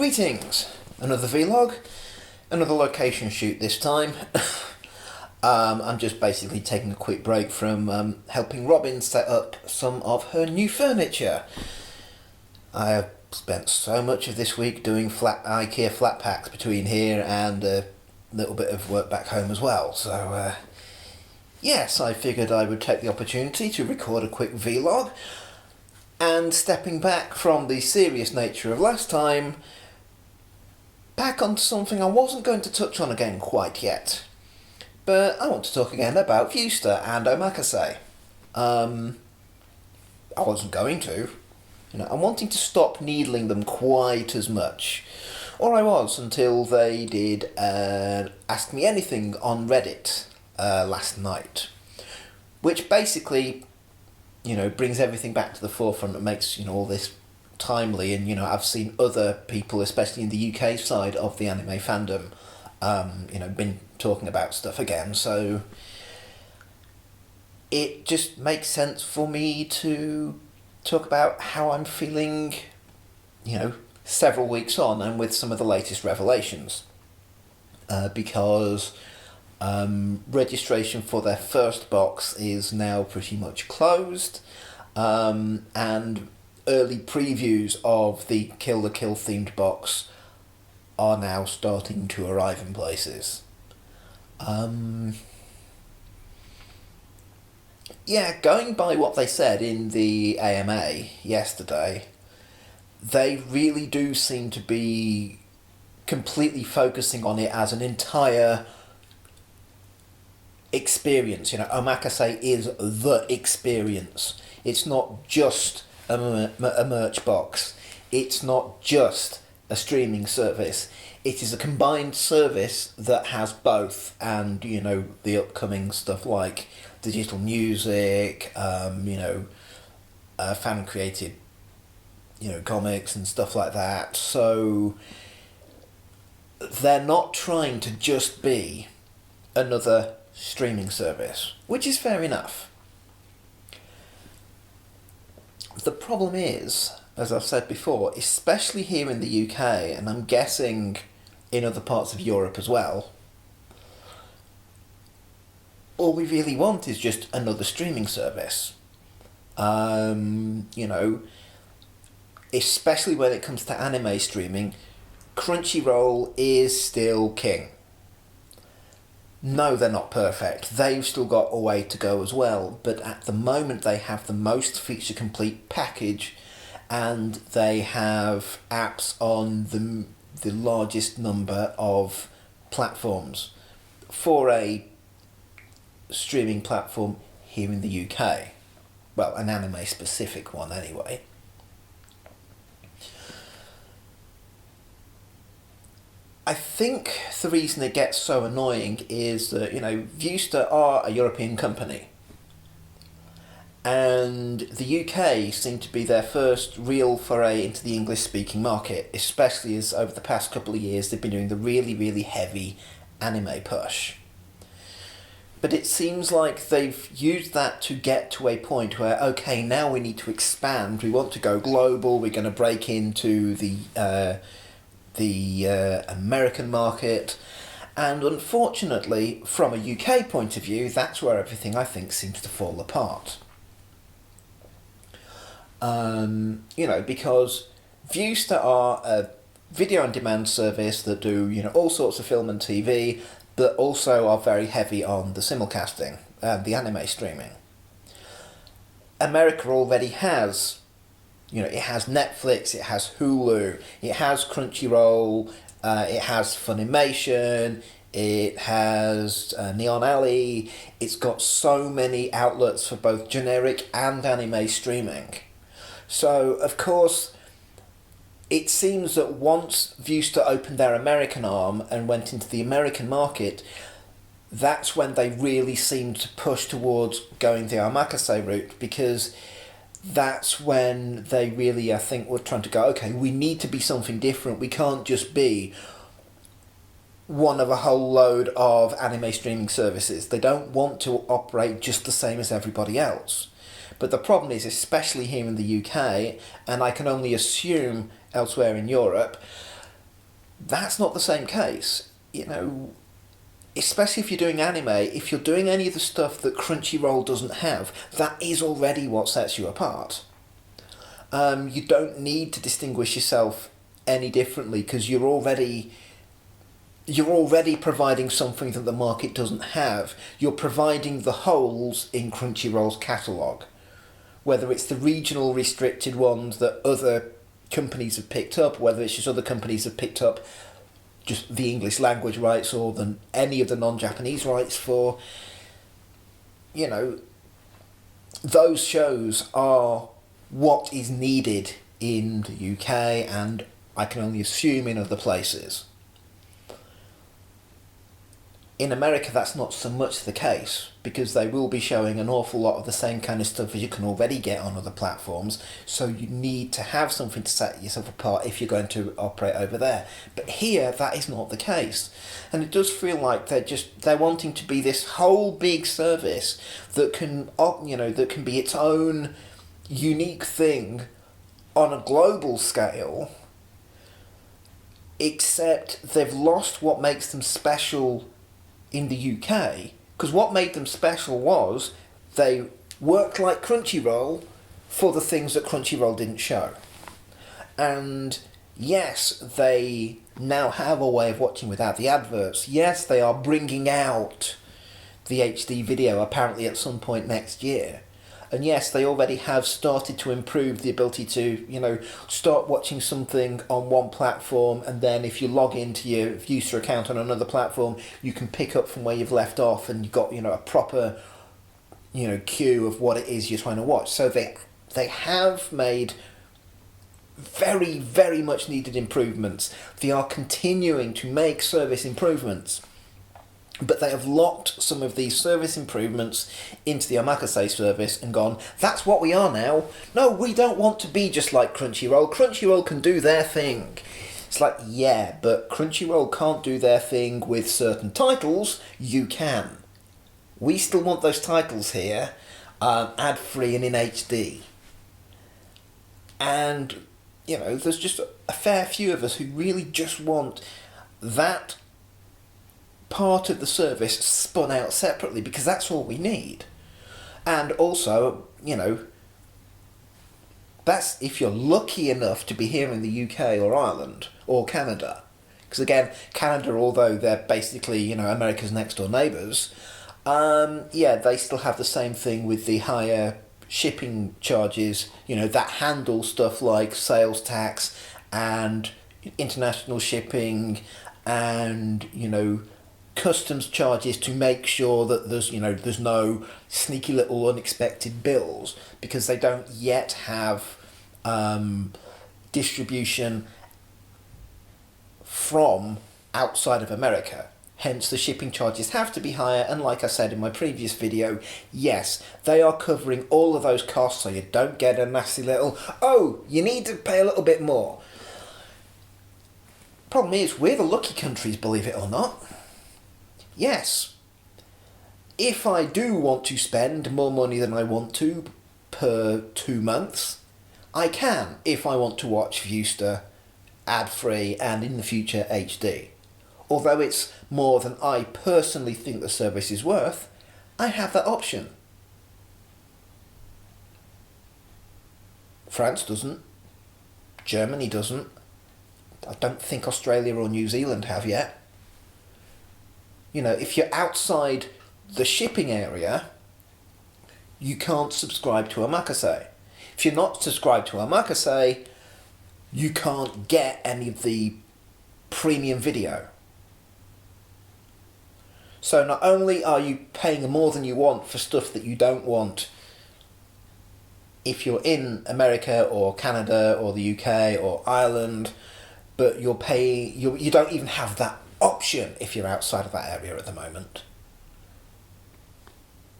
Greetings! Another vlog, another location shoot this time. I'm just basically taking a quick break from helping Robin set up some of her new furniture. I have spent so much of this week doing IKEA flat packs between here and a little bit of work back home as well, so yes, I figured I would take the opportunity to record a quick vlog, and stepping back from the serious nature of last time, back onto something I wasn't going to touch on again quite yet. But I want to talk again about Viewster and Omakase. I wasn't going to. I'm wanting to stop needling them quite as much. Or I was, until they did Ask Me Anything on Reddit last night. Which basically, brings everything back to the forefront and makes, all this timely. And, I've seen other people, especially in the UK side of the anime fandom, been talking about stuff again. So it just makes sense for me to talk about how I'm feeling, several weeks on and with some of the latest revelations. Because registration for their first box is now pretty much closed, and early previews of the Kill the Kill themed box are now starting to arrive in places. Going by what they said in the AMA yesterday, they really do seem to be completely focusing on it as an entire experience. Omakase is the experience. It's not just a merch box. It's not just a streaming service. It is a combined service that has both, and the upcoming stuff like digital music, fan created comics and stuff like that. So they're not trying to just be another streaming service, which is fair enough. The problem is, as I've said before, especially here in the UK, and I'm guessing in other parts of Europe as well, all we really want is just another streaming service. Especially when it comes to anime streaming, Crunchyroll is still king. No, they're not perfect. They've still got a way to go as well, but at the moment they have the most feature-complete package, and they have apps on the largest number of platforms for a streaming platform here in the UK. Well, an anime-specific one anyway. I think the reason it gets so annoying is that, Viewster are a European company. And the UK seemed to be their first real foray into the English-speaking market, especially as over the past couple of years they've been doing the really, really heavy anime push. But it seems like they've used that to get to a point where, okay, now we need to expand, we want to go global, we're going to break into the American market, and unfortunately, from a UK point of view, that's where everything, I think, seems to fall apart. Because Viewster are a video-on-demand service that do, all sorts of film and TV, but also are very heavy on the simulcasting and the anime streaming. America already has, it has Netflix, it has Hulu, it has Crunchyroll, it has Funimation, it has Neon Alley. It's got so many outlets for both generic and anime streaming. So, of course, it seems that once Viewster opened their American arm and went into the American market, that's when they really seemed to push towards going the Omakase route, because that's when they really, I think, were trying to go, okay, we need to be something different. We can't just be one of a whole load of anime streaming services. They don't want to operate just the same as everybody else. But the problem is, especially here in the UK, and I can only assume elsewhere in Europe, That's not the same case. Especially if you're doing anime, if you're doing any of the stuff that Crunchyroll doesn't have, that is already what sets you apart. You don't need to distinguish yourself any differently because you're already providing something that the market doesn't have. You're providing the holes in Crunchyroll's catalogue. Whether it's the regional restricted ones that other companies have picked up, whether it's just other companies have picked up just the English language rights or any of the non-Japanese rights for, those shows are what is needed in the UK and I can only assume in other places. In America, that's not so much the case because they will be showing an awful lot of the same kind of stuff as you can already get on other platforms. So you need to have something to set yourself apart if you're going to operate over there. But here, that is not the case, and it does feel like they're wanting to be this whole big service that can be its own unique thing on a global scale. Except they've lost what makes them special in the UK, because what made them special was they worked like Crunchyroll for the things that Crunchyroll didn't show. And yes, they now have a way of watching without the adverts. Yes, they are bringing out the HD video apparently at some point next year. And yes, they already have started to improve the ability to, start watching something on one platform, and then if you log into your Viewster account on another platform, you can pick up from where you've left off, and you've got, a proper, queue of what it is you're trying to watch. So they have made very, very much needed improvements. They are continuing to make service improvements. But they have locked some of these service improvements into the Omakase service and gone, that's what we are now. No, we don't want to be just like Crunchyroll. Crunchyroll can do their thing. It's like, yeah, but Crunchyroll can't do their thing with certain titles. You can. We still want those titles here, ad-free and in HD. And, there's just a fair few of us who really just want that part of the service spun out separately because that's all we need. And also, that's if you're lucky enough to be here in the UK or Ireland or Canada. Because again, Canada, although they're basically, America's next door neighbours, they still have the same thing with the higher shipping charges, that handle stuff like sales tax and international shipping and, customs charges to make sure that there's no sneaky little unexpected bills because they don't yet have distribution from outside of America. Hence the shipping charges have to be higher, and like I said in my previous video, yes, they are covering all of those costs so you don't get a nasty little, you need to pay a little bit more. Problem is, we're the lucky countries, believe it or not. Yes, if I do want to spend more money than I want to per 2 months, I can if I want to watch Viewster ad-free and in the future HD. Although it's more than I personally think the service is worth, I have that option. France doesn't. Germany doesn't. I don't think Australia or New Zealand have yet. If you're outside the shipping area, you can't subscribe to Omakase. If you're not subscribed to Omakase, you can't get any of the premium video. So not only are you paying more than you want for stuff that you don't want if you're in America or Canada or the UK or Ireland, but you don't even have that option if you're outside of that area at the moment.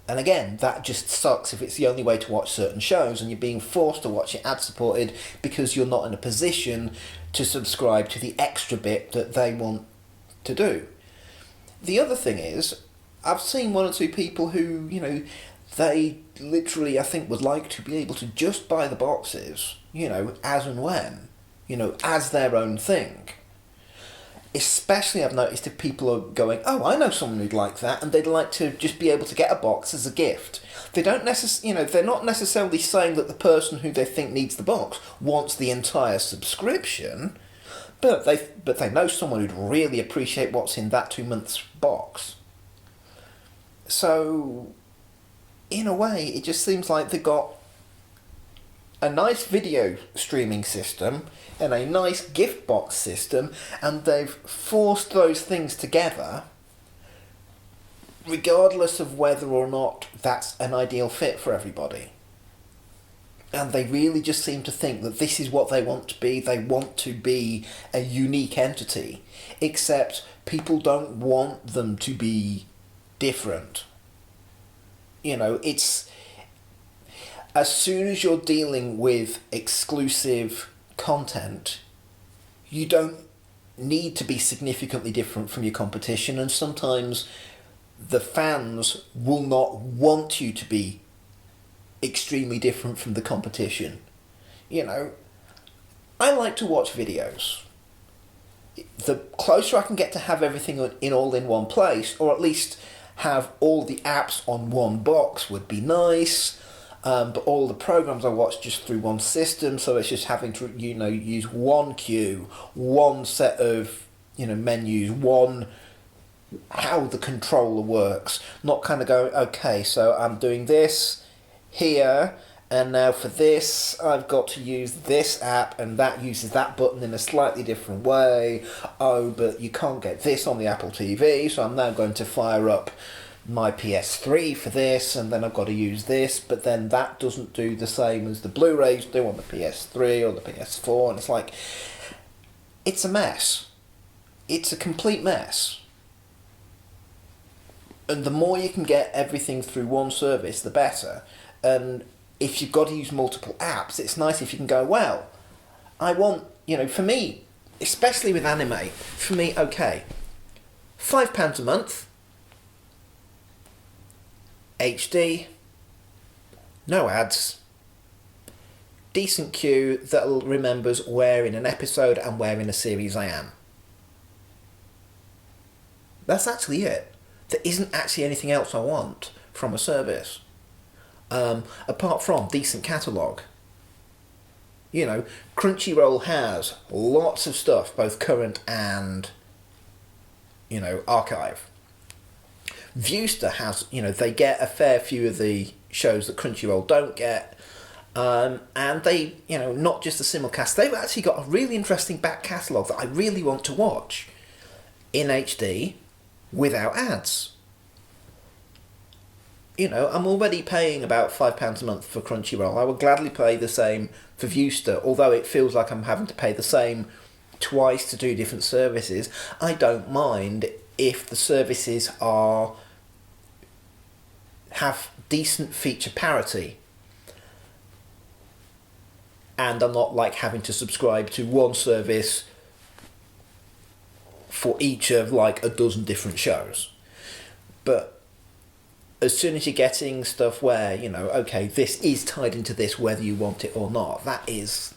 And again, that just sucks if it's the only way to watch certain shows and you're being forced to watch it ad-supported because you're not in a position to subscribe to the extra bit that they want to do. The other thing is, I've seen one or two people who, they literally, I think, would like to be able to just buy the boxes, as and when, as their own thing. especially I've noticed if people are going, oh, I know someone who'd like that, and they'd like to just be able to get a box as a gift. They don't they're not necessarily saying that the person who they think needs the box wants the entire subscription, but they know someone who'd really appreciate what's in that 2 months box. So, in a way, it just seems like they've got a nice video streaming system and a nice gift box system, and they've forced those things together regardless of whether or not that's an ideal fit for everybody. And they really just seem to think that this is what they want to be. They want to be a unique entity, except people don't want them to be different. It's... As soon as you're dealing with exclusive content, you don't need to be significantly different from your competition, and sometimes the fans will not want you to be extremely different from the competition. I like to watch videos. The closer I can get to have everything all in one place, or at least have all the apps on one box, would be nice. But all the programs I watch just through one system, so it's just having to use one queue, one set of menus, one how the controller works, not kind of going, okay, so I'm doing this here, and now for this I've got to use this app, and that uses that button in a slightly different way. Oh, but you can't get this on the Apple TV, so I'm now going to fire up my PS3 for this, and then I've got to use this, but then that doesn't do the same as the Blu-rays do on the PS3 or the PS4, and it's like, it's a mess. It's a complete mess. And the more you can get everything through one service, the better. And if you've got to use multiple apps, it's nice if you can go, well, I want, for me, especially with anime, for me, okay, £5 a month, HD, no ads, decent queue that remembers where in an episode and where in a series I am. That's actually it. There isn't actually anything else I want from a service. Apart from decent catalogue. Crunchyroll has lots of stuff, both current and, archive. Viewster has, they get a fair few of the shows that Crunchyroll don't get. And they, not just the simulcast, they've actually got a really interesting back catalogue that I really want to watch in HD without ads. I'm already paying about £5 a month for Crunchyroll. I would gladly pay the same for Viewster, although it feels like I'm having to pay the same twice to do different services. I don't mind if the services have decent feature parity, and I'm not like having to subscribe to one service for each of like a dozen different shows. But as soon as you're getting stuff where, okay, this is tied into this whether you want it or not, that is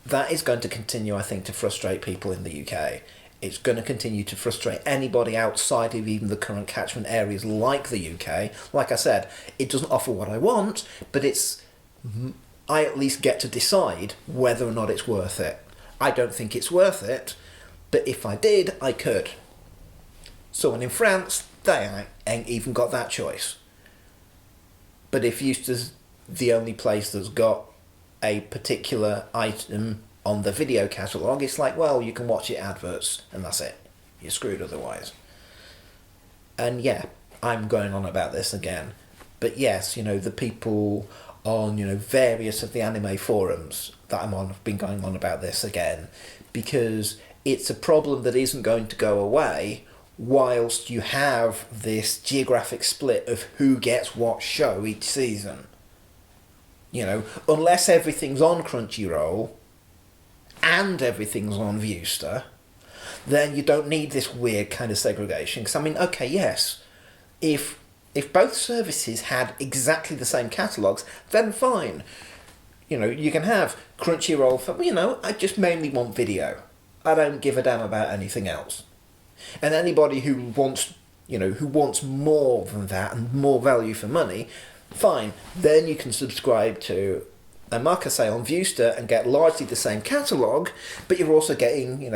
going to continue, I think, to frustrate people in the UK. It's going to continue to frustrate anybody outside of even the current catchment areas like the UK. Like I said, it doesn't offer what I want, but I at least get to decide whether or not it's worth it. I don't think it's worth it, but if I did, I could. Someone in France, they ain't even got that choice. But if Viewster's the only place that's got a particular item on the video catalogue, it's like, well, you can watch it adverts, and that's it. You're screwed otherwise. And yeah, I'm going on about this again. But yes, the people on, various of the anime forums that I'm on have been going on about this again, because it's a problem that isn't going to go away whilst you have this geographic split of who gets what show each season. Unless everything's on Crunchyroll and everything's on Viewster, then you don't need this weird kind of segregation. Because, okay, yes, if both services had exactly the same catalogues, then fine. You can have Crunchyroll for, I just mainly want video. I don't give a damn about anything else. And anybody who wants, who wants more than that and more value for money, fine. Then you can subscribe to Omakase on Viewster and get largely the same catalogue, but you're also getting,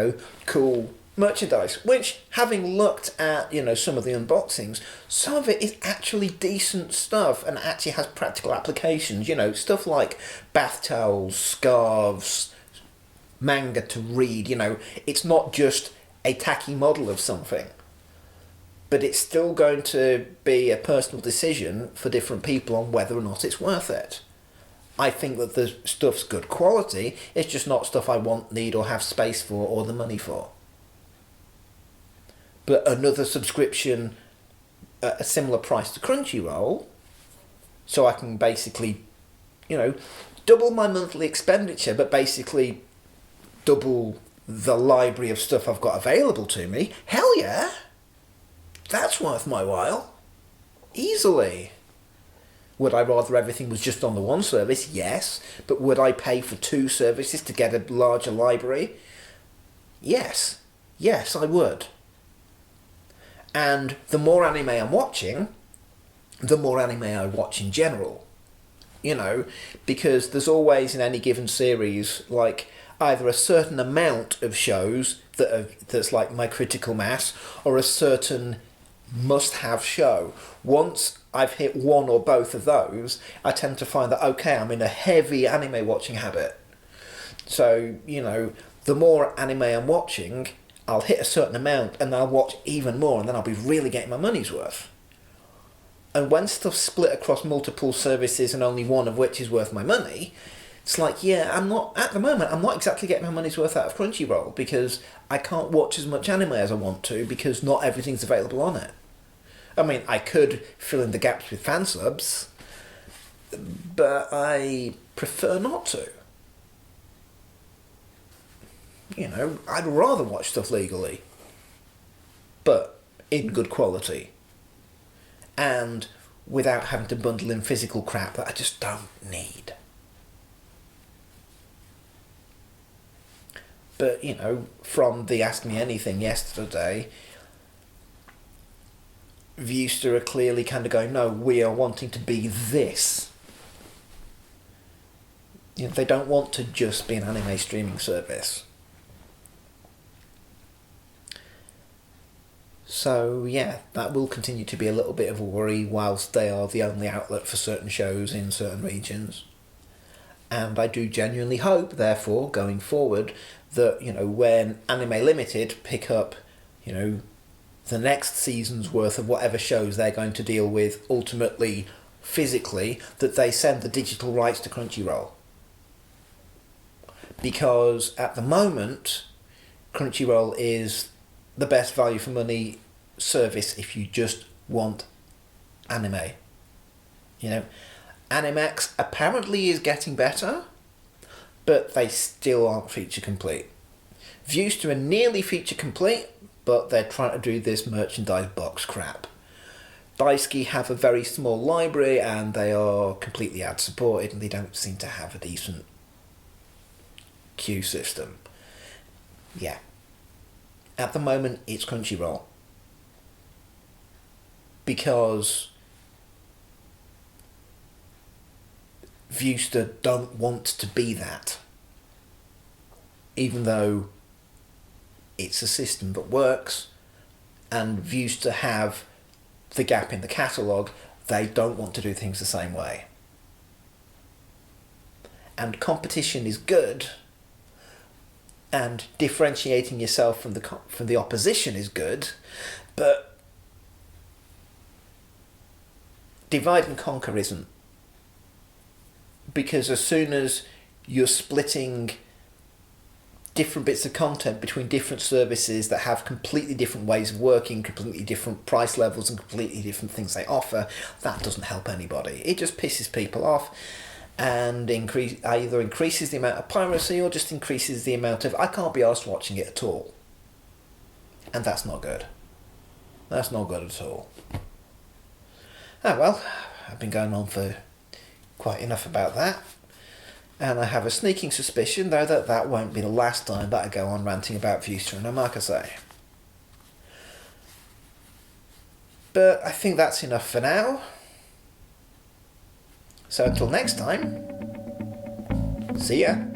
cool merchandise, which, having looked at, some of the unboxings, some of it is actually decent stuff and actually has practical applications, stuff like bath towels, scarves, manga to read, it's not just a tacky model of something, but it's still going to be a personal decision for different people on whether or not it's worth it. I think that the stuff's good quality, it's just not stuff I want, need or have space for or the money for. But another subscription at a similar price to Crunchyroll, so I can basically, double my monthly expenditure, but basically double the library of stuff I've got available to me. Hell yeah! That's worth my while. Easily. Would I rather everything was just on the one service? Yes. But would I pay for 2 services to get a larger library? Yes. Yes, I would. And the more anime I'm watching, the more anime I watch in general. Because there's always in any given series, like, either a certain amount of shows that's like my critical mass, or a certain must-have show. Once I've hit one or both of those, I tend to find that, okay, I'm in a heavy anime watching habit. So, the more anime I'm watching, I'll hit a certain amount and I'll watch even more, and then I'll be really getting my money's worth. And when stuff's split across multiple services and only one of which is worth my money, it's like, at the moment, I'm not exactly getting my money's worth out of Crunchyroll, because I can't watch as much anime as I want to, because not everything's available on it. I mean, I could fill in the gaps with fan subs, but I prefer not to. I'd rather watch stuff legally, but in good quality, and without having to bundle in physical crap that I just don't need. But, from the Ask Me Anything yesterday, Viewster are clearly kind of going, no, we are wanting to be this. They don't want to just be an anime streaming service. So, that will continue to be a little bit of a worry whilst they are the only outlet for certain shows in certain regions. And I do genuinely hope, therefore, going forward, that, when Anime Limited pick up, the next season's worth of whatever shows they're going to deal with, ultimately, physically, that they send the digital rights to Crunchyroll. Because at the moment, Crunchyroll is the best value for money service if you just want anime. Animax apparently is getting better, but they still aren't feature complete. Viewster are nearly feature complete, but they're trying to do this merchandise box crap. Daisuke have a very small library and they are completely ad supported, and they don't seem to have a decent queue system. At the moment, it's Crunchyroll. Because Viewster don't want to be that. Even though it's a system that works, and Viewster have the gap in the catalogue, they don't want to do things the same way. And competition is good, and differentiating yourself from the opposition is good, but divide and conquer isn't. Because as soon as you're splitting different bits of content between different services that have completely different ways of working, completely different price levels and completely different things they offer, that doesn't help anybody. It just pisses people off and either increases the amount of piracy or just increases the amount of I can't be arsed watching it at all. And that's not good. That's not good at all. Oh well, I've been going on for quite enough about that. And I have a sneaking suspicion, though, that that won't be the last time that I go on ranting about Viewster and Omakase. But I think that's enough for now. So until next time, see ya.